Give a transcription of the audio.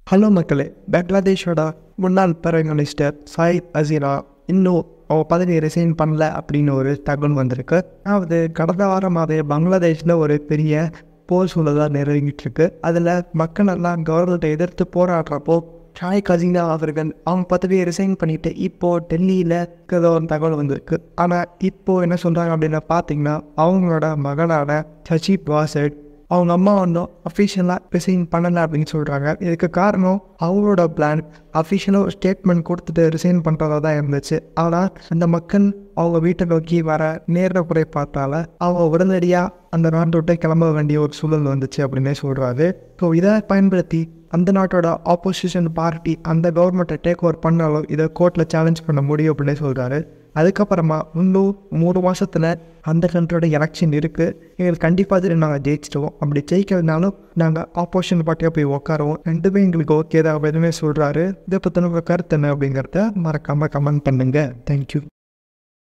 Hello மக்களே, பங்களாதேஷோட முன்னாள் prime minister Saeed Hasina இன்னும் அவன் பதவி ரிசைன் பண்ணல அப்படின்னு ஒரு தகவல் வந்திருக்கு. அதாவது கடந்த வாரமாகவே பங்களாதேஷில் ஒரு பெரிய போர் சூழலாக நெருங்கிட்டு இருக்கு. அதில் மக்கள் எல்லாம் கவர்மெண்ட்டை எதிர்த்து போராடுறப்போ ஷாயிக் ஹசீனா அவர்கள் அவங்க பதவியை ரிசைன் பண்ணிட்டு இப்போது டெல்லியில் இருக்கிற ஒரு தகவல் வந்திருக்கு. ஆனால் இப்போது என்ன சொல்கிறாங்க அப்படின்னு பார்த்தீங்கன்னா, அவங்களோட மகனான சஜீப் வாசட் அவங்க அம்மா வந்தும் அஃபிஷியலாக ரிசைன் பண்ணலை அப்படின்னு சொல்கிறாங்க. இதுக்கு காரணம் அவங்களோட பிளான் அஃபிஷியலாக ஒரு ஸ்டேட்மெண்ட் கொடுத்துட்டு ரிசைன் பண்ணுறதா தான் இருந்துச்சு. ஆனால் அந்த மக்கள் அவங்க வீட்டை நோக்கி வர நேர குறை பார்த்தால அவங்க உடனடியாக அந்த நாட்டை விட்டு கிளம்ப வேண்டிய ஒரு சூழல் வந்துச்சு அப்படின்னே சொல்கிறாரு. ஸோ இதை பயன்படுத்தி அந்த நாட்டோட ஆப்போசிஷன் பார்ட்டி அந்த கவர்மெண்ட்டை டேக் ஓவர் பண்ணாலும் இதை கோர்ட்டில் சேலஞ்ச் பண்ண முடியும் அப்படின்னே சொல்கிறாரு. அதுக்கப்புறமா இன்னும் 3 மாதத்தில் அந்த கண்ட்ரியோட எலெக்ஷன் இருக்குது. எங்களுக்கு கண்டிப்பாக இதில் நாங்கள் ஜெயிச்சிடுவோம். அப்படி ஜெயிக்கிறதுனாலும் நாங்கள் ஆப்போசிஷன் பார்ட்டியாக போய் உட்காருவோம். ரெண்டுமே எங்களுக்கு ஓகே தான் அப்படின்னு சொல்கிறாரு. இதை பற்றின கருத்து என்ன அப்படிங்கிறத மறக்காமல் கமெண்ட் பண்ணுங்கள். தேங்க்யூ.